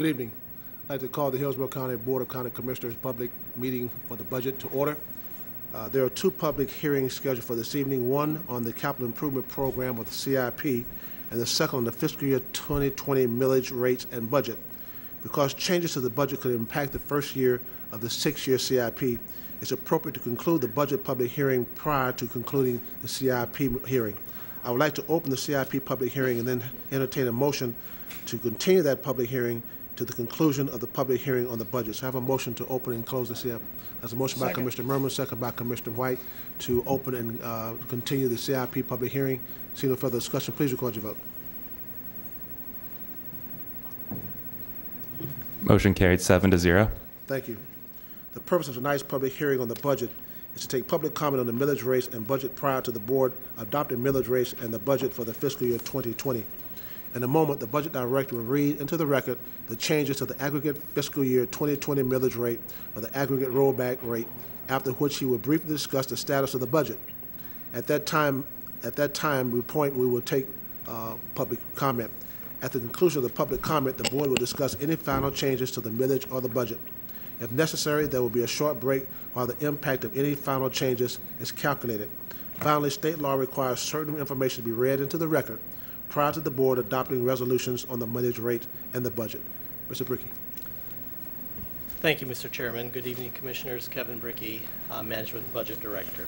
Good evening. I'd like to call the Hillsborough County Board of County Commissioners public meeting for the budget to order. There are two public hearings scheduled for this evening, one on the capital improvement program of the CIP and the second on the fiscal year 2020 millage rates and budget. Because changes to the budget could impact the first year of the 6-year CIP, it's appropriate to conclude the budget public hearing prior to concluding the CIP hearing. I would like to open the CIP public hearing and then entertain a motion to continue that public hearing to the conclusion of the public hearing on the budget. So I have a motion to open and close the CIP. There's a motion by Commissioner Merman, second by Commissioner White, to open and continue the CIP public hearing. See no further discussion. Please record your vote. Motion carried 7-0. Thank you. The purpose of tonight's public hearing on the budget is to take public comment on the millage rates and budget prior to the board adopting millage rates and the budget for the fiscal year 2020. In a moment, the budget director will read into the record the changes to the aggregate fiscal year 2020 millage rate or the aggregate rollback rate, after which he will briefly discuss the status of the budget. At that time, we will take public comment. At the conclusion of the public comment, the board will discuss any final changes to the millage or the budget. If necessary, there will be a short break while the impact of any final changes is calculated. Finally, state law requires certain information to be read into the record prior to the board adopting resolutions on the millage rate and the budget. Mr. Brickey. Thank you, Mr. Chairman. Good evening, Commissioners. Kevin Brickey, Management and Budget Director.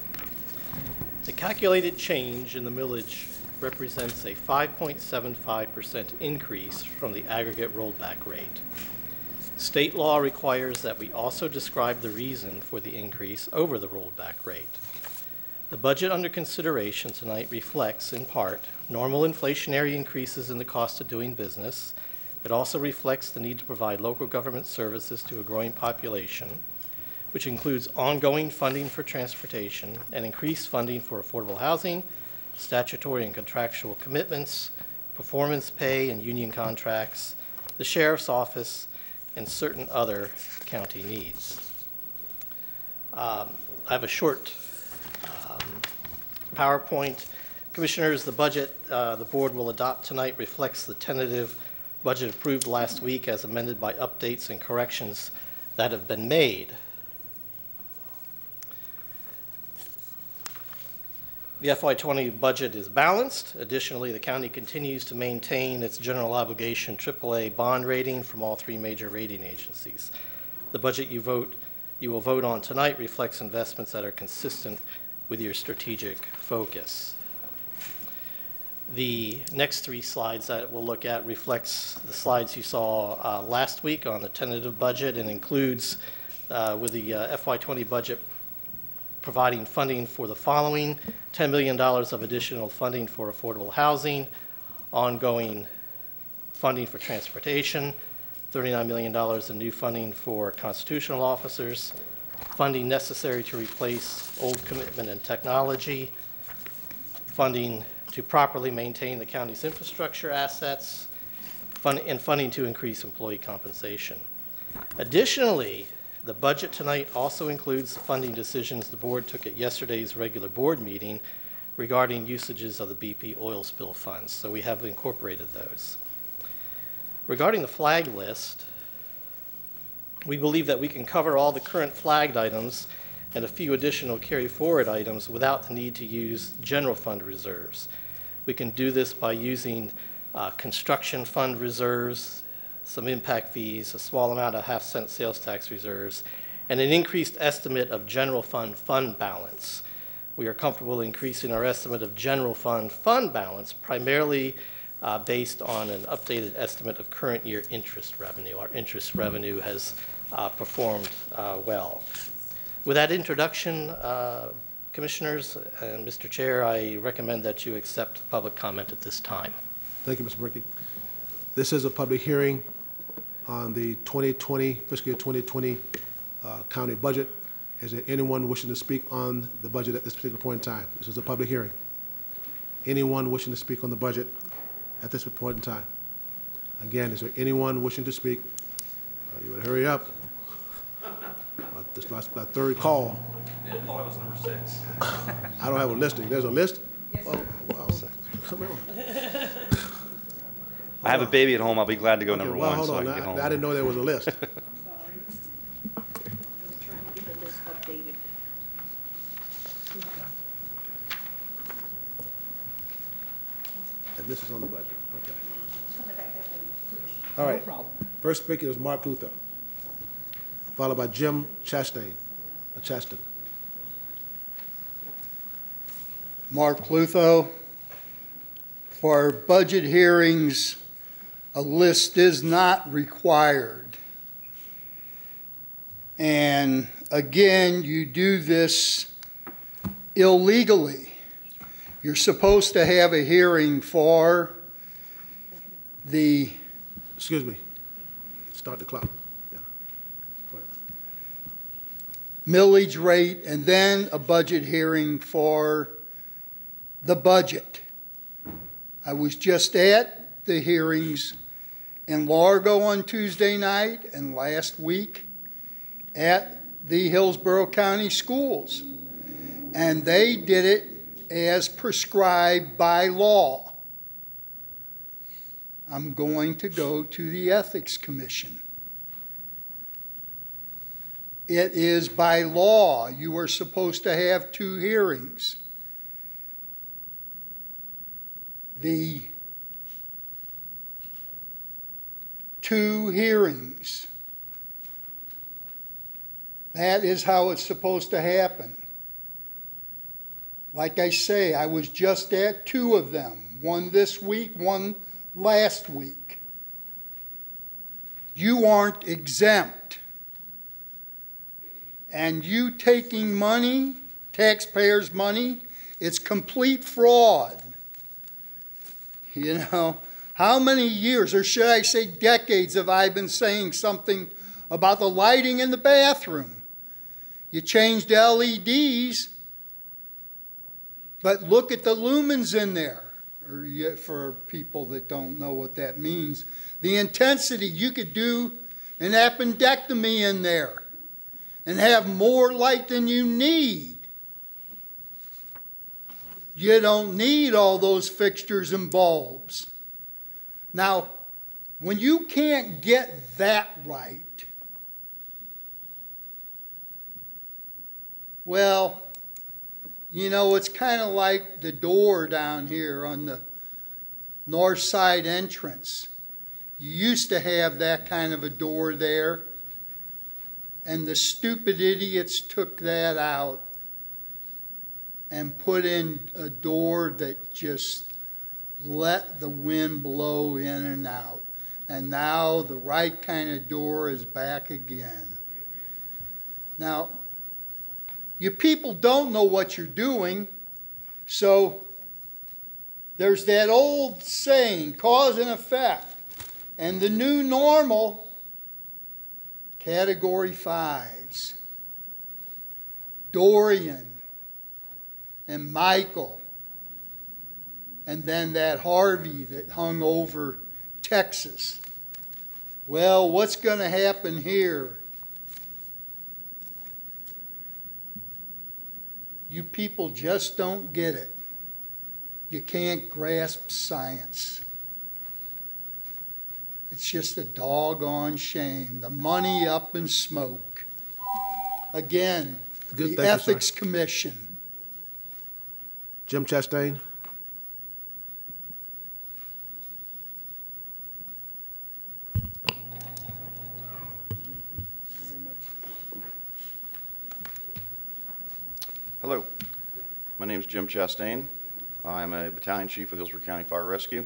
The calculated change in the millage represents a 5.75% increase from the aggregate rollback rate. State law requires that we also describe the reason for the increase over the rollback rate. The budget under consideration tonight reflects, in part, normal inflationary increases in the cost of doing business. It also reflects the need to provide local government services to a growing population, which includes ongoing funding for transportation and increased funding for affordable housing, statutory and contractual commitments, performance pay and union contracts, the sheriff's office, and certain other county needs. I have a short PowerPoint. Commissioners, the budget the board will adopt tonight reflects the tentative budget approved last week as amended by updates and corrections that have been made. The FY20 budget is balanced. Additionally, the county continues to maintain its general obligation AAA bond rating from all three major rating agencies. The budget you will vote on tonight reflects investments that are consistent with your strategic focus. The next three slides that we'll look at reflects the slides you saw last week on the tentative budget and includes, with the FY20 budget, providing funding for the following: $10 million of additional funding for affordable housing, ongoing funding for transportation, $39 million in new funding for constitutional officers, funding necessary to replace old commitment and technology, funding to properly maintain the county's infrastructure assets, and funding to increase employee compensation. Additionally, the budget tonight also includes the funding decisions the board took at yesterday's regular board meeting regarding usages of the BP oil spill funds, so we have incorporated those. Regarding the flag list, we believe that we can cover all the current flagged items and a few additional carry forward items without the need to use general fund reserves. We can do this by using construction fund reserves, some impact fees, a small amount of half-cent sales tax reserves, and an increased estimate of general fund balance. We are comfortable increasing our estimate of general fund balance primarily based on an updated estimate of current year interest revenue. Our interest revenue has performed well. With that introduction, Commissioners and Mr. Chair, I recommend that you accept public comment at this time. Thank you, Mr. Brickey. This is a public hearing on the 2020, fiscal year 2020 county budget. Is there anyone wishing to speak on the budget at this particular point in time? This is a public hearing. Anyone wishing to speak on the budget at this point in time? Again, is there anyone wishing to speak? You better hurry up. This is my third call. I thought it was number 6. I don't have a listing. There's a list? Yes, oh, well, come on. I have a baby at home. I'll be glad to go Okay, number well, one hold so I on. can get home. I didn't know there was a list. Sorry. I was trying to get the list updated. And this is on the budget, okay. All right. First speaker is Mark Bluto, followed by Jim Chastain. Chastain. Mark Bluto. For budget hearings, a list is not required. And again, you do this illegally. You're supposed to have a hearing for the... Excuse me. Start the clock. Yeah. Go ahead. millage rate, and then a budget hearing for the budget. I was just at the hearings in Largo on Tuesday night and last week at the Hillsborough County Schools. And they did it as prescribed by law. I'm going to go to the Ethics Commission. It is by law. You are supposed to have 2 hearings. The 2 hearings. That is how it's supposed to happen. Like I say, I was just at 2 of them. One this week, one last week. You aren't exempt. And you taking money, taxpayers' money, it's complete fraud. You know, how many years, or should I say decades, have I been saying something about the lighting in the bathroom? You changed LEDs, but look at the lumens in there. Or for people that don't know what that means, the intensity, you could do an appendectomy in there and have more light than you need. You don't need all those fixtures and bulbs. Now, when you can't get that right, well, you know, it's kind of like the door down here on the north side entrance. You used to have that kind of a door there, and the stupid idiots took that out and put in a door that just let the wind blow in and out. And now the right kind of door is back again. Now, you people don't know what you're doing, so there's that old saying, cause and effect. And the new normal, Category 5s. Dorian and Michael, and then that Harvey that hung over Texas. Well, what's going to happen here? You people just don't get it. You can't grasp science. It's just a doggone shame. The money up in smoke. Again, the Ethics Commission. Jim Chastain. Hello, my name is Jim Chastain. I'm a battalion chief with Hillsborough County Fire Rescue.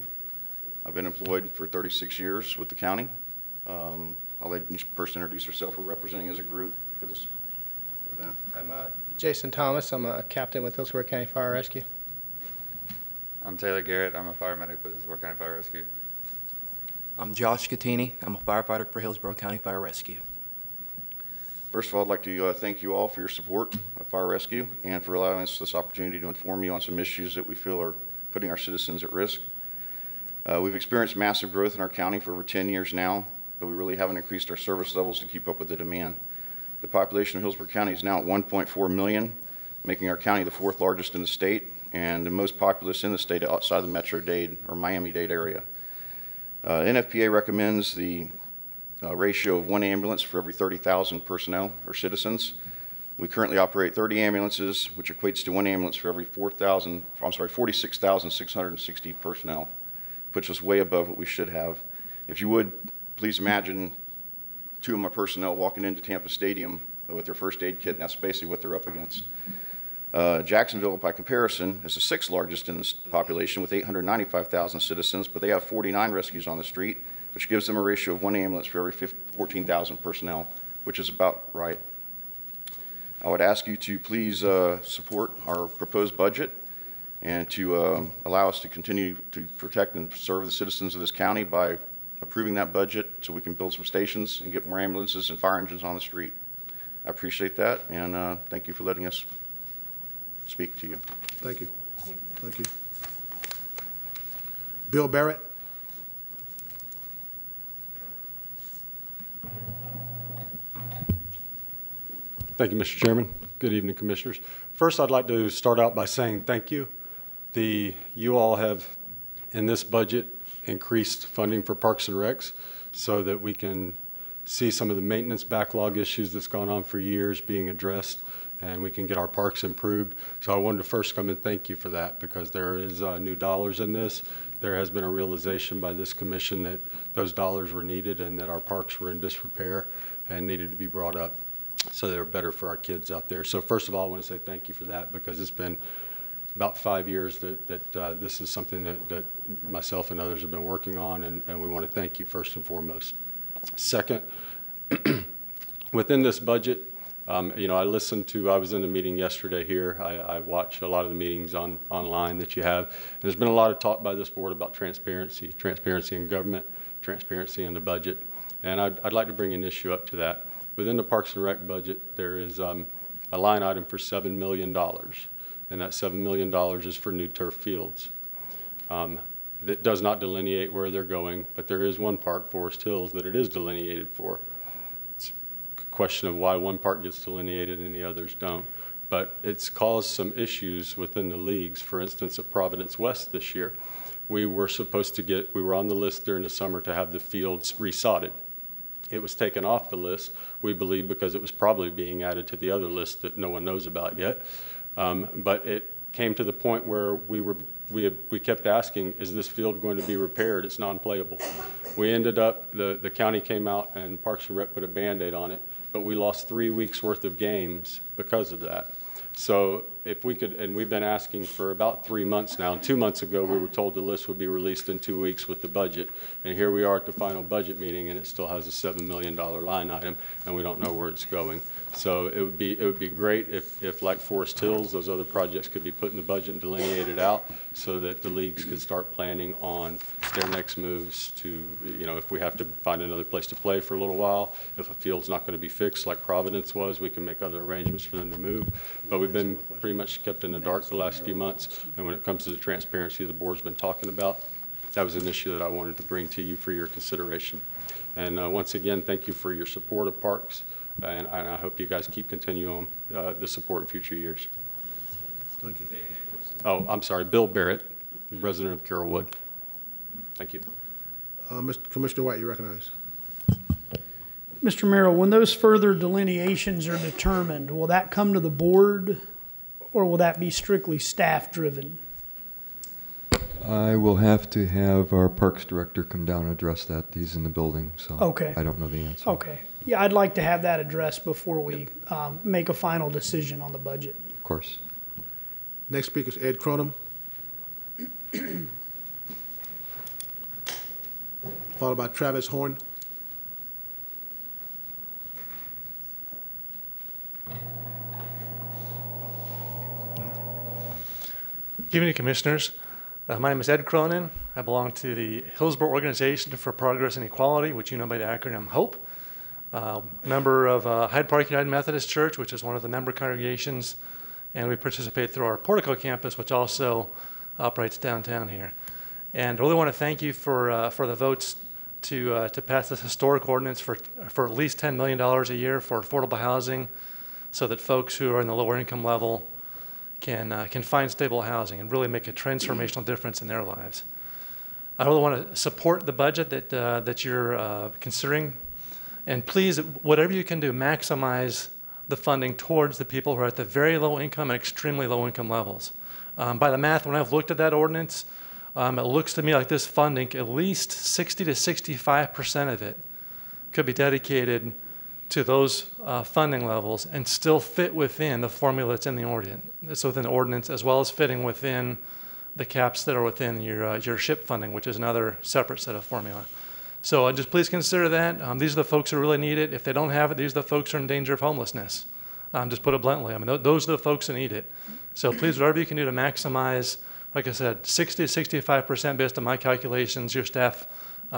I've been employed for 36 years with the county. I'll let each person introduce herself. We're representing as a group for this event. I'm Jason Thomas. I'm a captain with Hillsborough County Fire Rescue. I'm Taylor Garrett. I'm a paramedic with Hillsborough County Fire Rescue. I'm Josh Catini. I'm a firefighter for Hillsborough County Fire Rescue. First of all, I'd like to thank you all for your support of Fire Rescue and for allowing us this opportunity to inform you on some issues that we feel are putting our citizens at risk. We've experienced massive growth in our county for over 10 years now, but we really haven't increased our service levels to keep up with the demand. The population of Hillsborough County is now at 1.4 million, making our county the 4th largest in the state and the most populous in the state outside the Metro-Dade or Miami-Dade area. NFPA recommends the ratio of 1 ambulance for every 30,000 personnel or citizens. We currently operate 30 ambulances, which equates to 1 ambulance for every 46,660 personnel, puts us way above what we should have. If you would, please imagine 2 of my personnel walking into Tampa Stadium with their first aid kit, and that's basically what they're up against. Jacksonville, by comparison, is the 6th largest in this population with 895,000 citizens, but they have 49 rescues on the street, which gives them a ratio of 1 ambulance for every 14,000 personnel, which is about right. I would ask you to please support our proposed budget and to allow us to continue to protect and serve the citizens of this county by approving that budget so we can build some stations and get more ambulances and fire engines on the street. I appreciate that, and thank you for letting us speak to you. Thank you. Thank you. Bill Barrett. Thank you, Mr. Chairman. Good evening, Commissioners. First, I'd like to start out by saying thank you. You all have, in this budget, increased funding for Parks and Recs so that we can see some of the maintenance backlog issues that's gone on for years being addressed, and we can get our parks improved. So I wanted to first come and thank you for that, because there is new dollars in this. There has been a realization by this commission that those dollars were needed and that our parks were in disrepair and needed to be brought up so they're better for our kids out there. So first of all, I want to say thank you for that, because it's been about 5 years that this is something that myself and others have been working on, and we want to thank you first and foremost. Second, within this budget, I was in the meeting yesterday here. I watch a lot of the meetings online that you have. And there's been a lot of talk by this board about transparency in government, transparency in the budget. And I'd like to bring an issue up to that. Within the Parks and Rec budget, there is a line item for $7 million. And that $7 million is for new turf fields. That does not delineate where they're going, but there is one park, Forest Hills, that it is delineated for. It's a question of why one park gets delineated and the others don't. But it's caused some issues within the leagues. For instance, at Providence West this year, we were on the list during the summer to have the fields resodded. It was taken off the list, we believe, because it was probably being added to the other list that no one knows about yet. But it came to the point where we kept asking, is this field going to be repaired? It's non-playable. We ended up, the county came out and Parks and Rec put a Band-Aid on it, but we lost 3 weeks worth of games because of that. So if we could, and we've been asking for about 3 months now. 2 months ago, we were told the list would be released in 2 weeks with the budget. And here we are at the final budget meeting, and it still has a $7 million line item, and we don't know where it's going. So it would be great if like Forest Hills, those other projects could be put in the budget and delineated out so that the leagues could start planning on their next moves to, if we have to find another place to play for a little while, if a field's not going to be fixed like Providence was, we can make other arrangements for them to move. But we've been pretty much kept in the dark the last few months. And when it comes to the transparency the board's been talking about, that was an issue that I wanted to bring to you for your consideration. And once again, thank you for your support of parks. And I hope you guys keep continuing on the support in future years. Thank you. Oh, I'm sorry, Bill Barrett, resident of Carrollwood. Thank you. Mr. Commissioner White, you recognize. Mr. Merrill, when those further delineations are determined, will that come to the board, or will that be strictly staff-driven? I will have to have our Parks Director come down and address that. He's in the building, so Okay. I don't know the answer. Okay. Yeah, I'd like to have that addressed before we make a final decision on the budget. Of course. Next speaker is Ed Cronin. Followed by Travis Horn. Good evening, Commissioners. My name is Ed Cronin. I belong to the Hillsborough Organization for Progress and Equality, which you know by the acronym HOPE. Member of Hyde Park United Methodist Church, which is one of the member congregations, and we participate through our Portico campus, which also operates downtown here. And I really want to thank you for the votes to pass this historic ordinance for at least $10 million a year for affordable housing, so that folks who are in the lower income level can find stable housing and really make a transformational difference in their lives. I really want to support the budget that you're considering. And please, whatever you can do, maximize the funding towards the people who are at the very low income and extremely low income levels. By the math, when I've looked at that ordinance, it looks to me like this funding, at least 60 to 65% of it could be dedicated to those funding levels and still fit within the formula that's in the ordinance, within the ordinance, as well as fitting within the caps that are within your SHIP funding, which is another separate set of formula. So just please consider that. These are the folks who really need it. If they don't have it, these are the folks who are in danger of homelessness. Just put it bluntly. I mean, those are the folks that need it. So please, whatever you can do to maximize, like I said, 60 to 65% based on my calculations. Your staff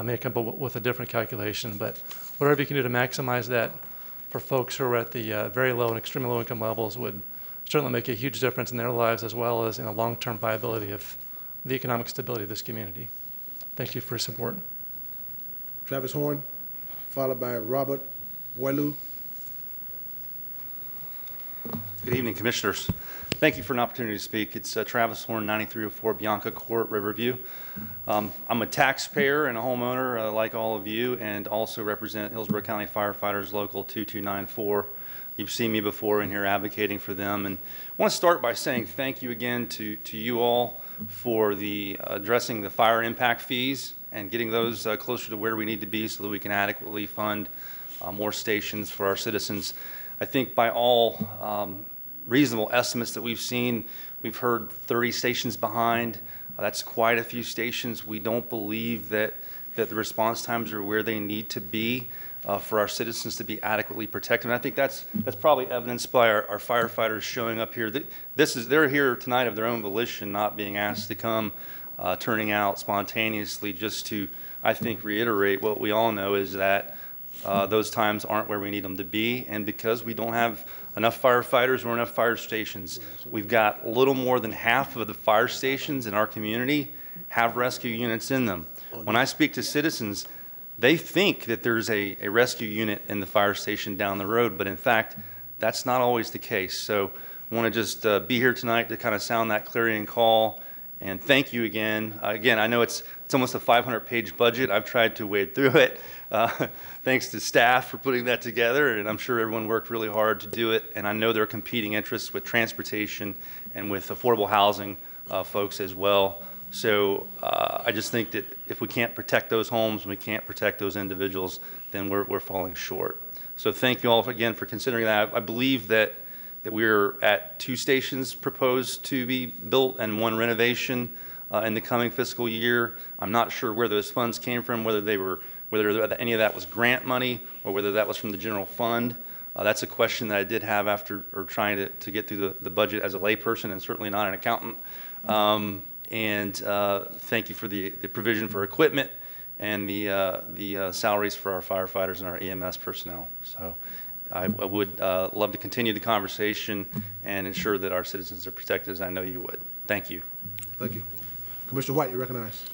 may come up with a different calculation, but whatever you can do to maximize that for folks who are at the very low and extremely low income levels would certainly make a huge difference in their lives, as well as in the long-term viability of the economic stability of this community. Thank you for your support. Travis Horn, followed by Robert Boileau. Good evening, Commissioners. Thank you for an opportunity to speak. It's Travis Horn, 9304 Bianca Court, Riverview. I'm a taxpayer and a homeowner like all of you, and also represent Hillsborough County Firefighters Local 2294. You've seen me before in here advocating for them, and I want to start by saying thank you again to you all for addressing the fire impact fees and getting those closer to where we need to be so that we can adequately fund more stations for our citizens. I think by all reasonable estimates that we've seen, we've heard 30 stations behind. That's quite a few stations. We don't believe that the response times are where they need to be for our citizens to be adequately protected. And I think that's probably evidenced by our firefighters showing up here. They're here tonight of their own volition, not being asked to come, turning out spontaneously, just to, I think, reiterate what we all know is that those times aren't where we need them to be, and because we don't have enough firefighters or enough fire stations. We've got a little more than half of the fire stations in our community have rescue units in them. When I speak to citizens, they think that there's a rescue unit in the fire station down the road, but in fact, that's not always the case. So I want to just be here tonight to kind of sound that clarion call, and thank you again. Again, I know it's almost a 500-page budget. I've tried to wade through it. Thanks to staff for putting that together, and I'm sure everyone worked really hard to do it. And I know there are competing interests with transportation and with affordable housing folks as well. So I just think that if we can't protect those homes, we can't protect those individuals, then we're falling short. So thank you all again for considering that. I believe that we're at 2 stations proposed to be built and 1 renovation in the coming fiscal year. I'm not sure where those funds came from, whether any of that was grant money or whether that was from the general fund. That's a question that I did have after trying to get through the budget as a layperson, and certainly not an accountant. Thank you for the provision for equipment and the salaries for our firefighters and our EMS personnel. So I would love to continue the conversation and ensure that our citizens are protected, as I know you would. Thank you. Thank you. Commissioner White, you're recognized.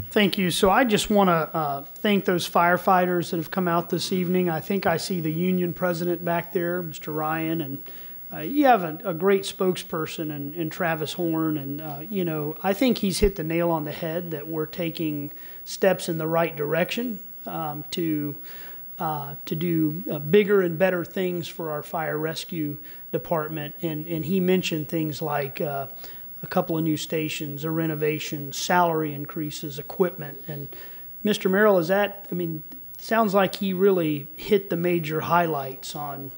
Thank you. So I just want to thank those firefighters that have come out this evening. I think I see the union president back there, Mr. Ryan, and you have a great spokesperson in Travis Horn. And, you know, I think he's hit the nail on the head that we're taking steps in the right direction to do bigger and better things for our fire rescue department. And he mentioned things like a couple of new stations, a renovation, salary increases, equipment. And Mr. Merrill, sounds like he really hit the major highlights on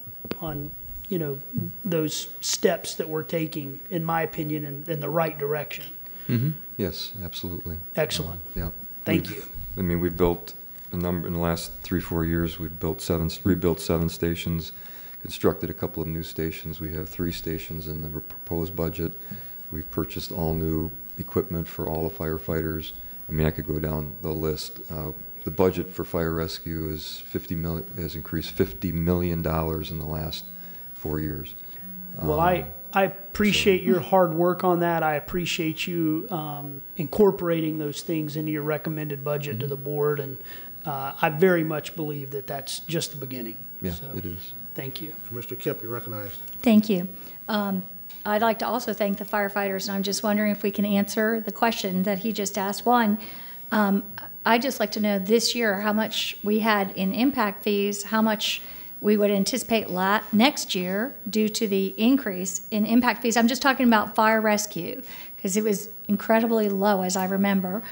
you know, those steps that we're taking, in my opinion, in the right direction. Mm-hmm. Yes, absolutely. Excellent. Yeah. Thank you. I mean, we've built a number in the last 3-4 years. We've rebuilt 7 stations, constructed a couple of new stations. We have 3 stations in the proposed budget. We've purchased all new equipment for all the firefighters. I mean, I could go down the list. The budget for fire rescue is has increased $50 million in the last 4 years. Well, I appreciate your hard work on that. I appreciate you incorporating those things into your recommended budget to the board, and I very much believe that that's just the beginning. Yeah, so, it is. Thank you. Commissioner Kemp, you're recognized. Thank you. I'd like to also thank the firefighters, and I'm just wondering if we can answer the question that he just asked. One, I'd just like to know this year how much we had in impact fees, how much we would anticipate next year due to the increase in impact fees. I'm just talking about fire rescue because it was incredibly low, as I remember.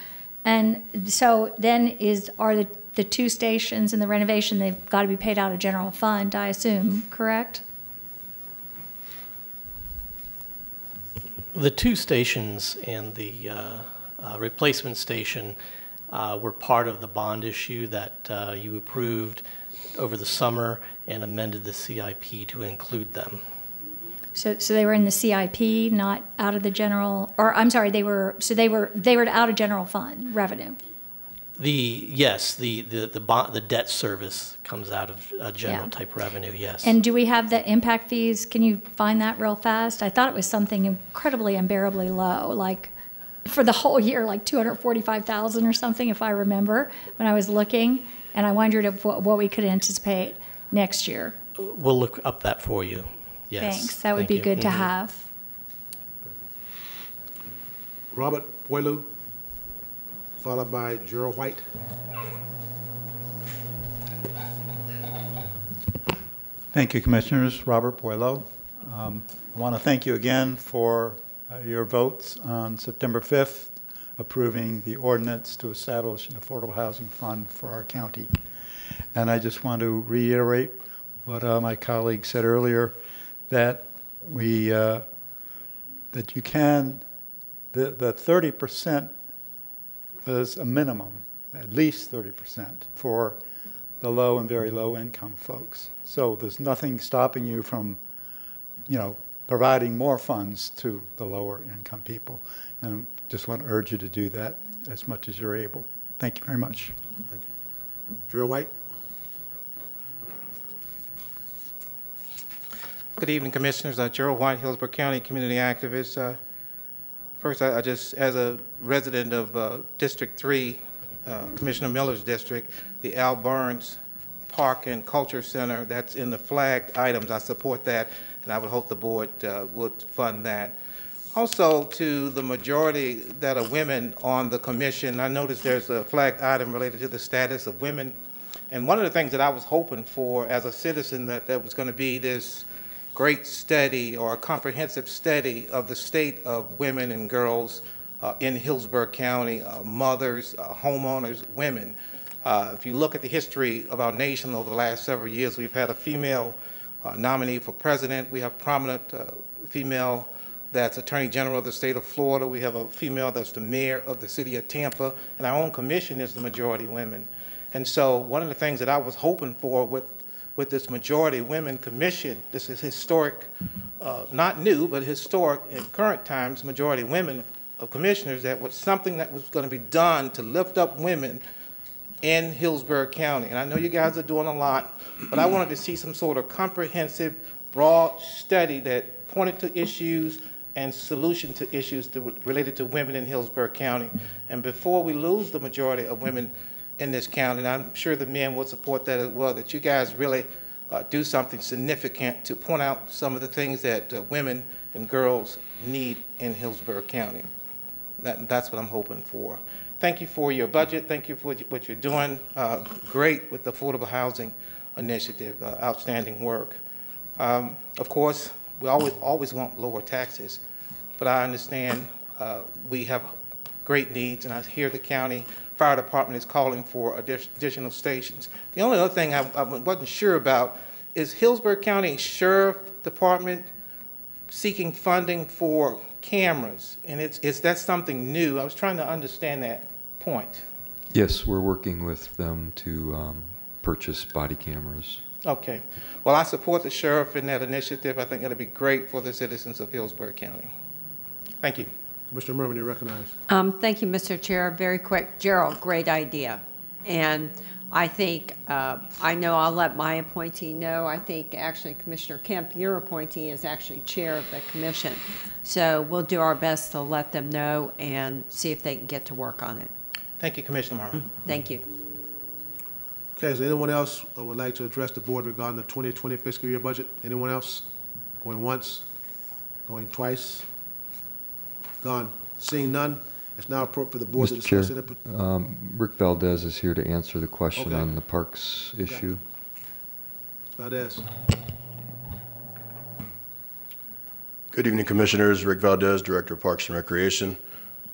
And so then are the two stations and the renovation, they've got to be paid out of general fund, I assume, correct? The two stations and the replacement station were part of the bond issue that you approved over the summer and amended the CIP to include them. So they were in the CIP, not out of the general, or I'm sorry, they were out of general fund revenue. Yes, the debt service comes out of general type revenue, yes. And do we have the impact fees? Can you find that real fast? I thought it was something incredibly unbearably low, like for the whole year, like $245,000 or something, if I remember, when I was looking. And I wondered what we could anticipate next year. We'll look up that for you. Yes. Thanks. That would be good to have. Robert Boileau, followed by Gerald White. Thank you, Commissioners. Robert Boileau. I want to thank you again for your votes on September 5th, approving the ordinance to establish an affordable housing fund for our county. And I just want to reiterate what my colleague said earlier, that the 30% is a minimum, at least 30% for the low and very low income folks. So there's nothing stopping you from, providing more funds to the lower income people. And just want to urge you to do that as much as you're able. Thank you very much. Thank you. Gerald White. Good evening, Commissioners. Gerald White, Hillsborough County community activist. First, I just, as a resident of District 3, Commissioner Miller's district, the Al Burns Park and Culture Center, that's in the flagged items. I support that, and I would hope the board would fund that. Also, to the majority that are women on the commission, I noticed there's a flagged item related to the status of women. And one of the things that I was hoping for as a citizen that there was going to be this great study or a comprehensive study of the state of women and girls in Hillsborough County, mothers, homeowners, women. If you look at the history of our nation over the last several years, we've had a female nominee for president. We have prominent female that's Attorney General of the state of Florida. We have a female that's the mayor of the city of Tampa, and our own commission is the majority women. And so one of the things that I was hoping for with this majority women commission, this is historic, not new, but historic in current times, majority women of commissioners, that was something that was going to be done to lift up women in Hillsborough County. And I know you guys are doing a lot, but I wanted to see some sort of comprehensive, broad study that pointed to issues and solution to issues related to women in Hillsborough County. And before we lose the majority of women in this county, and I'm sure the men will support that as well, that you guys really do something significant to point out some of the things that women and girls need in Hillsborough County. That's what I'm hoping for. Thank you for your budget. Thank you for what you're doing. Great with the Affordable Housing Initiative. Outstanding work. Of course, we always want lower taxes, but I understand we have great needs, and I hear the county fire department is calling for additional stations. The only other thing I wasn't sure about is Hillsborough County Sheriff Department seeking funding for cameras, and is that something new? I was trying to understand that point. Yes, we're working with them to purchase body cameras. Okay. Well, I support the sheriff in that initiative. I think it'll be great for the citizens of Hillsborough County. Thank you. Mr. Merman, you recognize. Thank you, Mr. Chair. Very quick. Gerald, great idea. And I think, I know I'll let my appointee know. I think actually Commissioner Kemp, your appointee, is actually chair of the commission. So we'll do our best to let them know and see if they can get to work on it. Thank you, Commissioner Merman. Thank you. Okay, is there anyone else who would like to address the board regarding the 2020 fiscal year budget? Anyone else? Going once? Going twice? Gone. Seeing none, It's now appropriate for the board to Mr. Chair, discuss any. Rick Valdez is here to answer the question Okay. on the parks issue. Valdez. Good evening, Commissioners. Rick Valdez, Director of Parks and Recreation.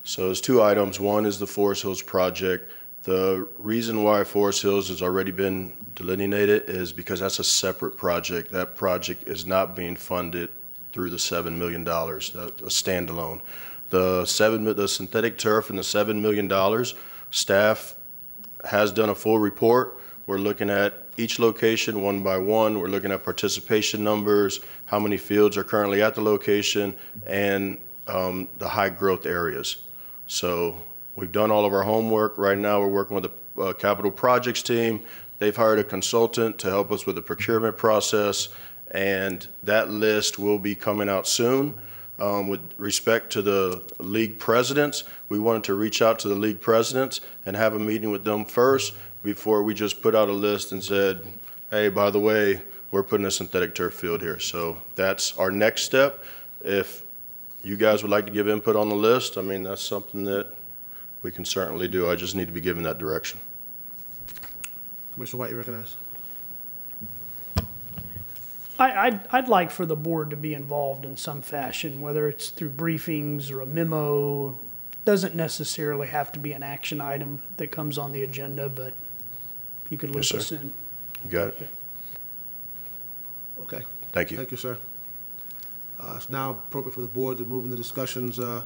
So there's two items. One is the Forest Hills project. The reason why Forest Hills has already been delineated is because that's a separate project. That project is not being funded through the $7 million, a standalone. The synthetic turf and the $7 million, staff has done a full report. We're looking at each location one by one. We're looking at participation numbers, how many fields are currently at the location, and the high growth areas. So we've done all of our homework. Right now we're working with the capital projects team. They've hired a consultant to help us with the procurement process, and that list will be coming out soon. With respect to the league presidents, we wanted to reach out to the league presidents and have a meeting with them first before we just put out a list and said, hey, by the way, we're putting a synthetic turf field here. So that's our next step. If you guys would like to give input on the list, I mean, that's something that we can certainly do. I just need to be given that direction. Commissioner White, you recognize? I'd like for the board to be involved in some fashion, whether it's through briefings or a memo. Doesn't necessarily have to be an action item that comes on the agenda, but you could loop us in. You got it. Okay. Thank you. Thank you, sir. It's now appropriate for the board to move into discussions for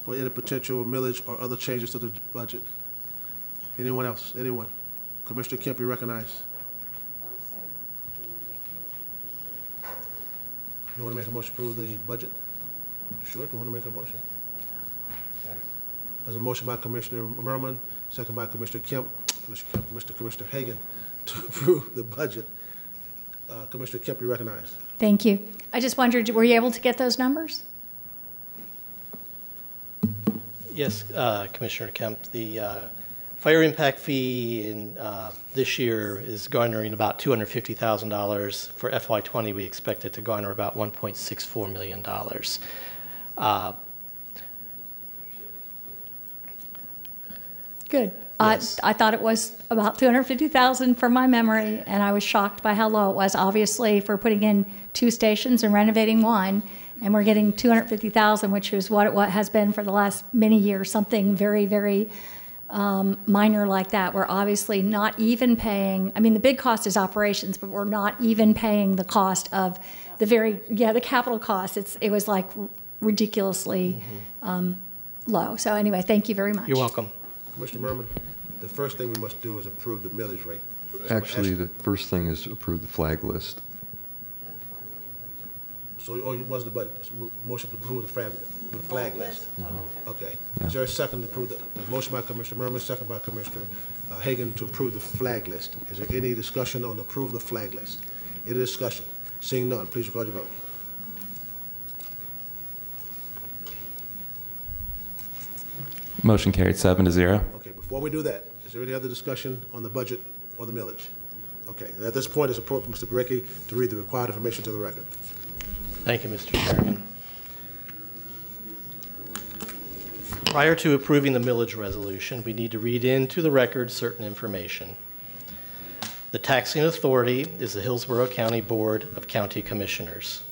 any potential millage or other changes to the budget. Anyone else? Anyone? Commissioner Kemp, you recognize. You want to make a motion to approve the budget? Sure, if you want to make a motion. There's a motion by Commissioner Merman, second by Commissioner Kemp, Commissioner Hagan, to approve the budget. Commissioner Kemp, you recognize. Thank you. I just wondered, were you able to get those numbers? Yes, Commissioner Kemp, the fire impact fee in this year is garnering about $250,000. For FY20, we expect it to garner about $1.64 million. Good. Yes. I thought it was about $250,000 from my memory, and I was shocked by how low it was. Obviously, if we're putting in 2 stations and renovating 1, and we're getting $250,000, which is what it has been for the last many years, something very, very minor like that. We're obviously not even paying, I mean, the big cost is operations, but we're not even paying the cost of the capital cost. It was like ridiculously low. So anyway, thank you very much. You're welcome. Commissioner Merman, the first thing we must do is approve the millage rate. Actually, the first thing is approve the flag list. So, it wasn't the budget, it's a motion to approve the flag list. Okay. Yeah. Is there a second to approve the motion by Commissioner Merman, second by Commissioner Hagan to approve the flag list? Is there any discussion on approve the flag list? Any discussion? Seeing none, please record your vote. Motion carried 7-0. Okay, before we do that, is there any other discussion on the budget or the millage? Okay, at this point, it's appropriate for Mr. Berecki to read the required information to the record. Thank you, Mr. Chairman. Prior to approving the millage resolution, we need to read into the record certain information. The taxing authority is the Hillsborough County Board of County Commissioners.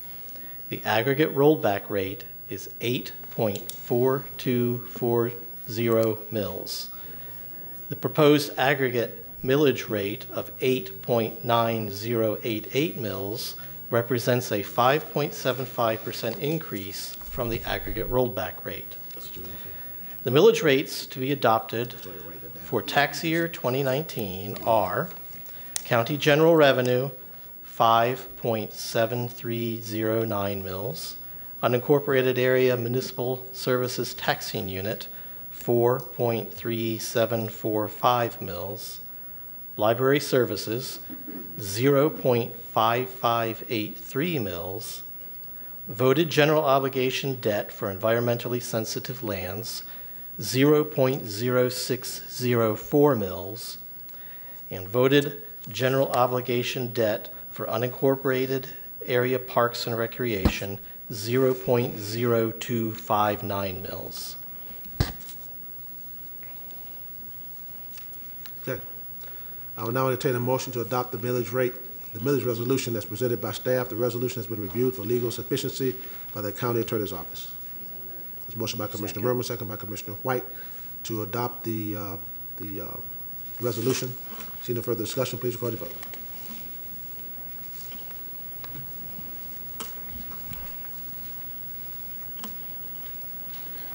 The aggregate rollback rate is 8.4240 mils. The proposed aggregate millage rate of 8.9088 mils represents a 5.75% increase from the aggregate rollback rate. The millage rates to be adopted for tax year 2019 are county general revenue 5.7309 mils, unincorporated area municipal services taxing unit 4.3745 mils, library services 0.5583 mils, voted general obligation debt for environmentally sensitive lands 0.0604 mils, and voted general obligation debt for unincorporated area parks and recreation 0.0259 mils. Okay. I will now entertain a motion to adopt the millage rate, the millage resolution that's presented by staff. The resolution has been reviewed for legal sufficiency by the county attorney's office. There's a motion by Commissioner Merman, second by Commissioner White to adopt the resolution. See no further discussion, please record your vote.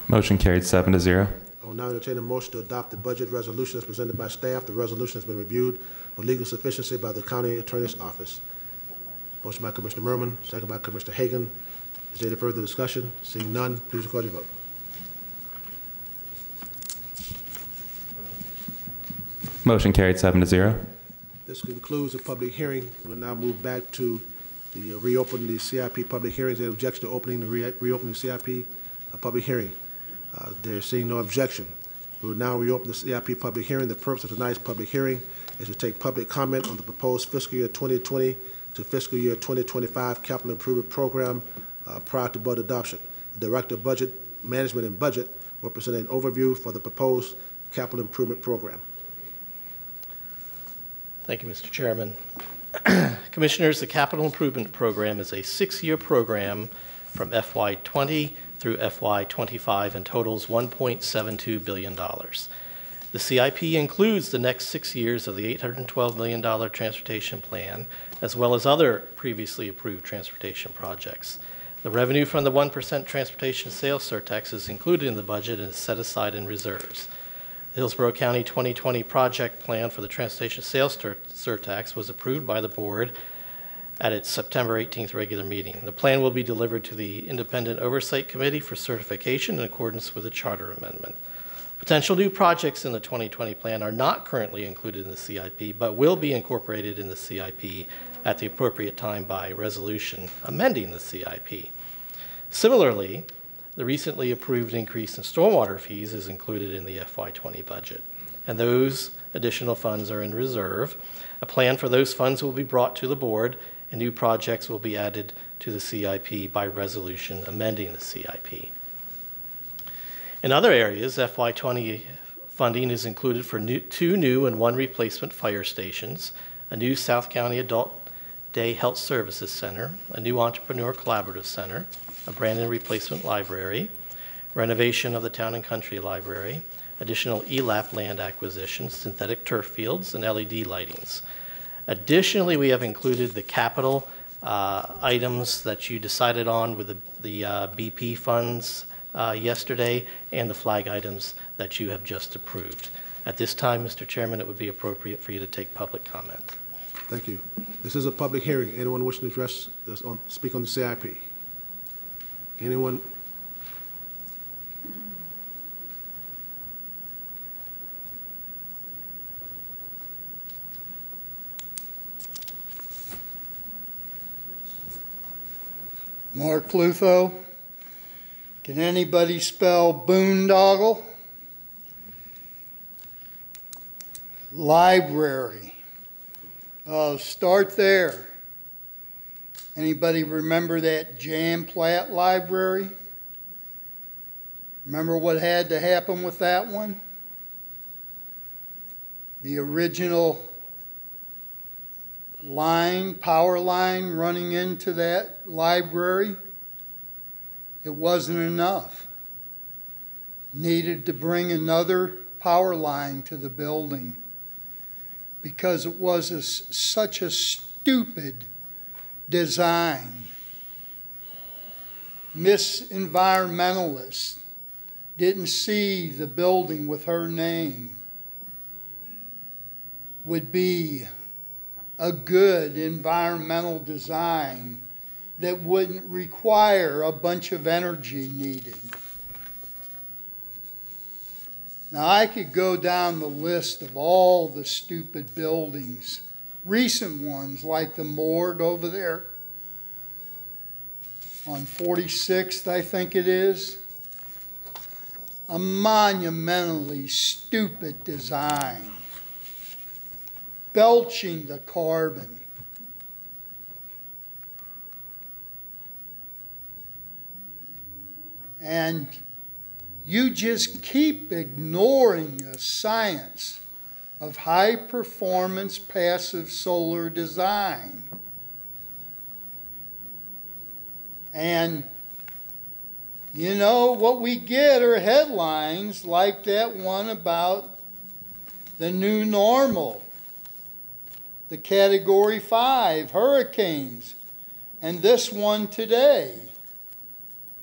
Motion carried 7-0. I will now entertain a motion to adopt the budget resolution as presented by staff. The resolution has been reviewed for legal sufficiency by the county attorney's office. Motion by Commissioner Merman, second by Commissioner Hagan. Is there any further discussion? Seeing none, please record your vote. Motion carried 7-0. This concludes the public hearing. We'll now move back to the reopen the CIP public hearings. Any objection to opening the reopening the CIP public hearing? There seeing no objection. We will now reopen the CIP public hearing. The purpose of tonight's public hearing is to take public comment on the proposed fiscal year 2020 to fiscal year 2025 capital improvement program prior to budget adoption. The Director of Budget Management and Budget will present an overview for the proposed capital improvement program. Thank you, Mr. Chairman. Commissioners, the Capital Improvement Program is a 6-year program from FY20 through FY25 and totals $1.72 billion. The CIP includes the next 6 years of the $812 million transportation plan, as well as other previously approved transportation projects. The revenue from the 1% transportation sales surtax is included in the budget and is set aside in reserves. The Hillsborough County 2020 project plan for the transportation sales surtax was approved by the board at its September 18th regular meeting. The plan will be delivered to the Independent Oversight Committee for certification in accordance with the charter amendment. Potential new projects in the 2020 plan are not currently included in the CIP, but will be incorporated in the CIP at the appropriate time by resolution amending the CIP. Similarly, the recently approved increase in stormwater fees is included in the FY20 budget, and those additional funds are in reserve. A plan for those funds will be brought to the board, and new projects will be added to the CIP by resolution amending the CIP. In other areas, FY20 funding is included for 2 new and 1 replacement fire stations, a new South County Adult Day Health Services Center, a new Entrepreneur Collaborative Center, a brand new replacement library, renovation of the Town and Country Library, additional ELAP land acquisitions, synthetic turf fields, and LED lightings. Additionally, we have included the capital items that you decided on with the BP funds yesterday and the flag items that you have just approved. At this time, Mr. Chairman, it would be appropriate for you to take public comment. Thank you. This is a public hearing. Anyone wishing to address this speak on the CIP? Anyone? Mark Lutho. Can anybody spell boondoggle? Library. Start there. Anybody remember that Jan Platt library? Remember what had to happen with that one? The original power line running into that library, it wasn't enough. Needed to bring another power line to the building because it was such a stupid design. Miss Environmentalist didn't see the building with her name would be a good environmental design that wouldn't require a bunch of energy needed. Now, I could go down the list of all the stupid buildings, recent ones like the morgue over there on 46th, I think it is. A monumentally stupid design, belching the carbon. And you just keep ignoring the science of high-performance passive solar design. And you know, what we get are headlines like that one about the new normal, the Category 5 hurricanes, and this one today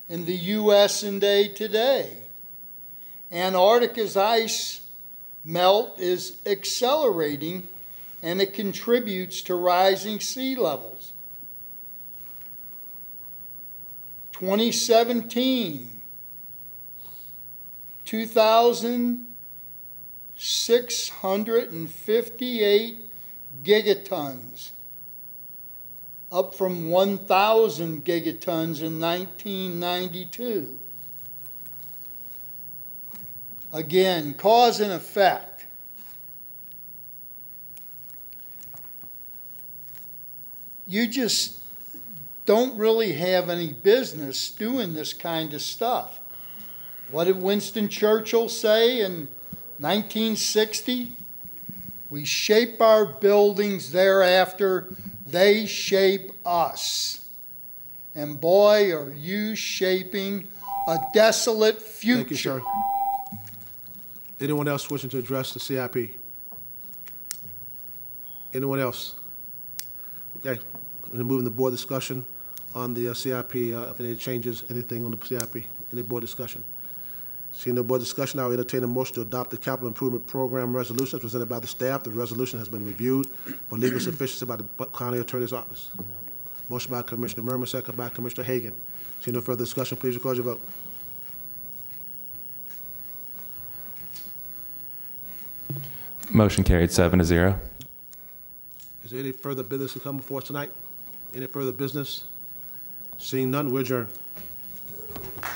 in the USA Today. Antarctica's ice melt is accelerating, and it contributes to rising sea levels. 2017, 2,658 gigatons, up from 1,000 gigatons in 1992. Again, cause and effect. You just don't really have any business doing this kind of stuff. What did Winston Churchill say in 1960? We shape our buildings thereafter, they shape us. And boy, are you shaping a desolate future. Thank you, sir. Anyone else wishing to address the CIP? Anyone else? Okay, and moving the board discussion on the CIP, if any changes, anything on the CIP, any board discussion? Seeing no board discussion, I will entertain a motion to adopt the capital improvement program resolution as presented by the staff. The resolution has been reviewed for legal sufficiency by the county attorney's office. Motion by Commissioner Merman, second by Commissioner Hagan. Seeing no further discussion, please record your vote. Motion carried 7-0. Is there any further business to come before us tonight? Any further business? Seeing none, we adjourn.